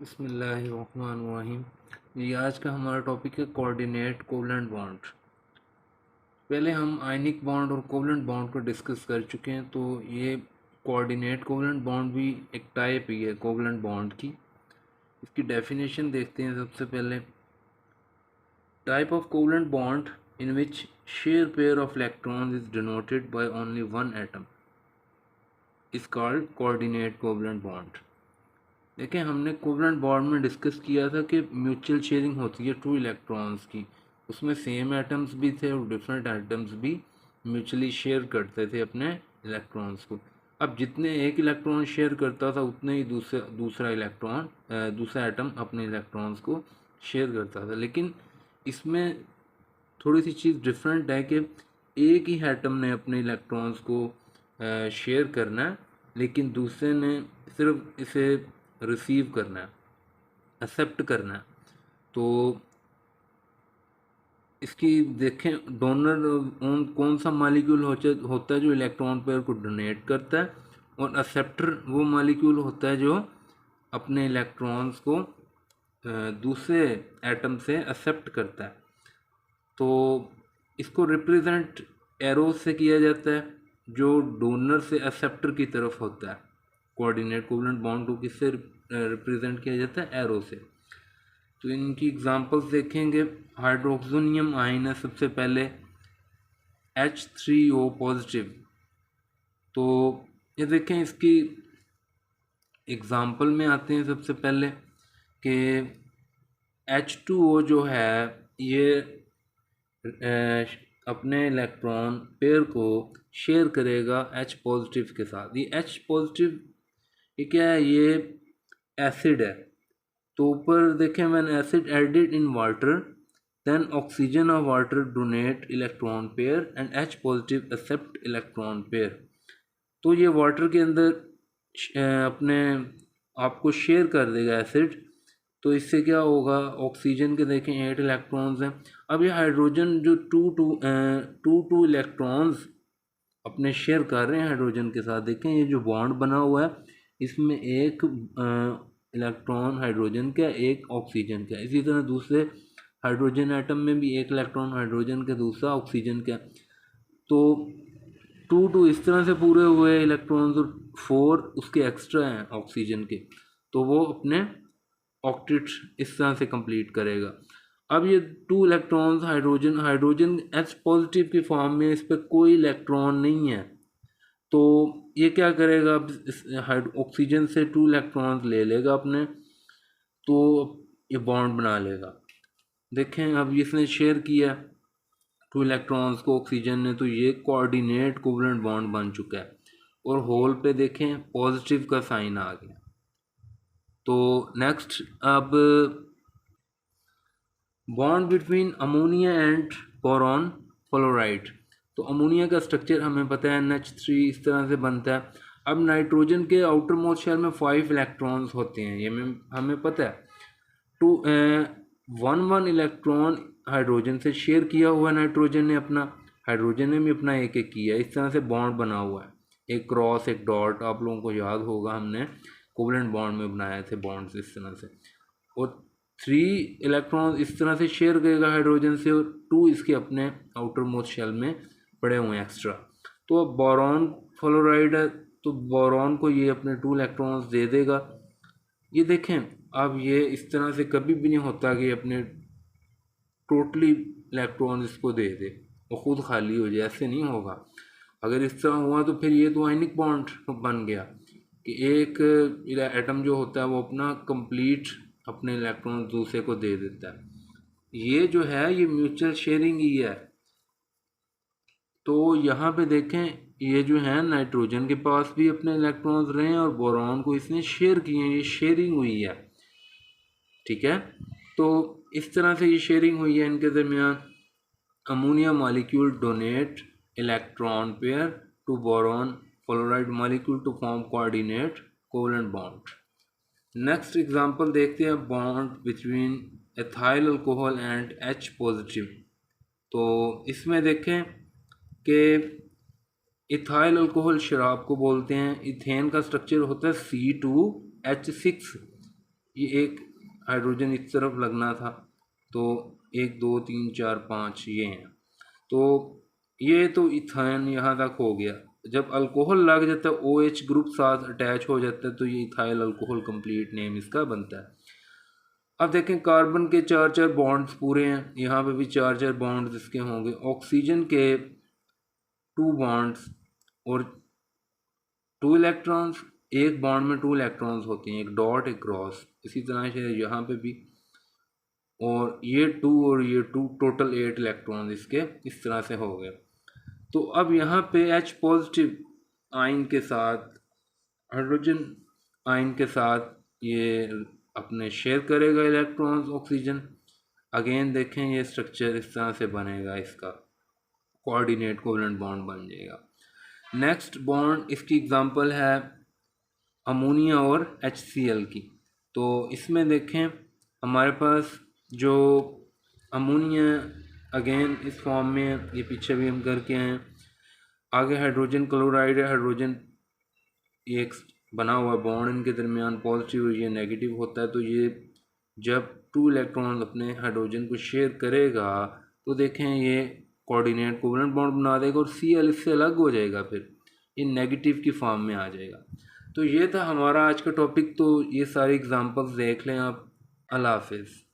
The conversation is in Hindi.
बिस्मिल्लाहिर्रहमानिर्रहीम। ये आज का हमारा टॉपिक है कोऑर्डिनेट कोवलेंट बॉन्ड। पहले हम आयनिक बॉन्ड और कोवलेंट बॉन्ड को डिस्कस कर चुके हैं, तो ये कोऑर्डिनेट कोवलेंट बॉन्ड भी एक टाइप ही है कोवलेंट बॉन्ड की। इसकी डेफिनेशन देखते हैं। सबसे पहले, type of covalent bond in which share pair of electron is denoted by only one atom is called coordinate covalent bond. देखिए, हमने कोवलेंट बॉन्ड में डिस्कस किया था कि म्यूचुअल शेयरिंग होती है टू इलेक्ट्रॉन्स की। उसमें सेम एटम्स भी थे और डिफरेंट एटम्स भी म्यूचुअली शेयर करते थे अपने इलेक्ट्रॉन्स को। अब जितने एक इलेक्ट्रॉन शेयर करता था उतने ही दूसरा एटम अपने इलेक्ट्रॉन्स को शेयर करता था। लेकिन इसमें थोड़ी सी चीज़ डिफरेंट है कि एक ही एटम ने अपने इलेक्ट्रॉन्स को शेयर करना है, लेकिन दूसरे ने सिर्फ इसे रिसीव करना है, एक्सेप्ट करना है। तो इसकी देखें, डोनर कौन सा मालिक्यूल होता है जो इलेक्ट्रॉन पेयर को डोनेट करता है, और एक्सेप्टर वो मालिक्यूल होता है जो अपने इलेक्ट्रॉन्स को दूसरे एटम से एक्सेप्ट करता है। तो इसको रिप्रेजेंट एरो से किया जाता है, जो डोनर से एक्सेप्टर की तरफ होता है। कोऑर्डिनेट कोवलेंट बॉन्ड को किससे रिप्रेजेंट किया जाता है? एरो से। तो इनकी एग्जांपल्स देखेंगे। हाइड्रोक्सिनियम आयन है सबसे पहले, H3O पॉजिटिव। तो ये देखें, इसकी एग्जांपल में आते हैं सबसे पहले कि H2O जो है ये अपने इलेक्ट्रॉन पेयर को शेयर करेगा H पॉजिटिव के साथ। ये H पॉजिटिव ये क्या है? ये एसिड है। तो ऊपर देखें, when acid added in water then oxygen और water donate electron pair and H positive accept electron pair. तो ये वाटर के अंदर अपने आप को शेयर कर देगा एसिड। तो इससे क्या होगा? ऑक्सीजन के देखें 8 इलेक्ट्रॉन्स हैं। अब ये हाइड्रोजन जो टू इलेक्ट्रॉन्स अपने शेयर कर रहे हैं हाइड्रोजन के साथ। देखें, ये जो बॉन्ड बना हुआ है इसमें एक इलेक्ट्रॉन हाइड्रोजन का, एक ऑक्सीजन का। इसी तरह दूसरे हाइड्रोजन एटम में भी एक इलेक्ट्रॉन हाइड्रोजन का, दूसरा ऑक्सीजन का। तो टू इस तरह से पूरे हुए इलेक्ट्रॉन्स, और 4 उसके एक्स्ट्रा हैं ऑक्सीजन के। तो वो अपने ऑक्टेट इस तरह से कंप्लीट करेगा। अब ये 2 इलेक्ट्रॉन्स हाइड्रोजन H पॉजिटिव की फॉर्म में, इस पर कोई इलेक्ट्रॉन नहीं है। तो ये क्या करेगा? अब ऑक्सीजन से 2 इलेक्ट्रॉन्स ले लेगा अपने, तो ये बॉन्ड बना लेगा। देखें, अब इसने शेयर किया 2 इलेक्ट्रॉन्स को ऑक्सीजन ने, तो ये कोऑर्डिनेट कोवलेंट बॉन्ड बन चुका है। और होल पे देखें पॉजिटिव का साइन आ गया। तो नेक्स्ट, अब bond between ammonia and boron fluoride. तो अमोनिया का स्ट्रक्चर हमें पता है, NH3 इस तरह से बनता है। अब नाइट्रोजन के आउटर मोस्ट शेल में 5 इलेक्ट्रॉन्स होते हैं, ये हमें पता है। टू 1 इलेक्ट्रॉन हाइड्रोजन से शेयर किया हुआ नाइट्रोजन ने अपना, हाइड्रोजन ने भी अपना एक एक किया। इस तरह से बॉन्ड बना हुआ है, एक क्रॉस एक डॉट। आप लोगों को याद होगा हमने कोवलेंट बॉन्ड में बनाए थे बॉन्ड्स इस तरह से। और 3 इलेक्ट्रॉन इस तरह से शेयर करेगा हाइड्रोजन से, और 2 इसके अपने आउटर मोस्ट शेल में पड़े हुए हैं एक्स्ट्रा। तो अब बोरॉन फ्लोराइड है, तो बोरॉन को ये अपने 2 इलेक्ट्रॉन्स दे देगा। ये देखें, अब ये इस तरह से कभी भी नहीं होता कि अपने टोटली इलेक्ट्रॉन इसको दे दे वो खुद खाली हो जाए, ऐसे नहीं होगा। अगर इस तरह हुआ तो फिर ये तो आयनिक बॉन्ड बन गया कि एक एटम जो होता है वो अपना कंप्लीट अपने इलेक्ट्रॉन दूसरे को दे देता है। ये जो है ये म्यूचुअल शेयरिंग ही है। तो यहाँ पे देखें, ये जो है नाइट्रोजन के पास भी अपने इलेक्ट्रॉन्स रहे हैं और बोरॉन को इसने शेयर किए हैं, ये शेयरिंग हुई है। ठीक है, तो इस तरह से ये शेयरिंग हुई है इनके दरमियान। Ammonia molecule donate electron pair to boron fluoride molecule to form coordinate covalent bond. Next example देखते हैं, bond between ethyl alcohol and H positive. तो इसमें देखें कि इथाइल अल्कोहल शराब को बोलते हैं। इथेन का स्ट्रक्चर होता है C2H6। ये एक हाइड्रोजन इस तरफ लगना था, तो 1 2 3 4 5 ये हैं। तो ये तो इथाइन यहाँ तक हो गया। जब अल्कोहल लग जाता है, OH ग्रुप साथ अटैच हो जाता है, तो ये इथाइल अल्कोहल कंप्लीट नेम इसका बनता है। अब देखें कार्बन के 4 बॉन्ड्स पूरे हैं, यहाँ पे भी 4 बॉन्ड्स इसके होंगे। ऑक्सीजन के 2 बॉन्ड्स और 2 इलेक्ट्रॉन्स, एक बॉन्ड में 2 इलेक्ट्रॉन्स होते हैं, एक डॉट एक क्रॉस। इसी तरह से यहाँ पे भी, और ये 2 और ये 2, टोटल 8 इलेक्ट्रॉन इसके इस तरह से हो गए। तो अब यहाँ पे H पॉजिटिव आयन के साथ, हाइड्रोजन आयन के साथ ये अपने शेयर करेगा इलेक्ट्रॉन्स ऑक्सीजन। अगेन देखें ये स्ट्रक्चर इस तरह से बनेगा, इसका कोऑर्डिनेट कोवलेंट बॉन्ड बन जाएगा। नेक्स्ट बॉन्ड इसकी एग्जांपल है अमोनिया और HCl की। तो इसमें देखें हमारे पास जो अमोनिया अगेन इस फॉर्म में, ये पीछे भी हम करके हैं। आगे हाइड्रोजन क्लोराइड है, हाइड्रोजन एक बना हुआ बॉन्ड इनके दरमियान, पॉजिटिव और ये नेगेटिव होता है। तो ये जब 2 इलेक्ट्रॉन अपने हाइड्रोजन को शेयर करेगा तो देखें ये कोऑर्डिनेट कोवलेंट बॉन्ड बना देगा और Cl इससे अलग हो जाएगा, फिर ये नेगेटिव की फॉर्म में आ जाएगा। तो ये था हमारा आज का टॉपिक। तो ये सारी एग्जांपल्स देख लें आप। अल्लाह हाफिज़।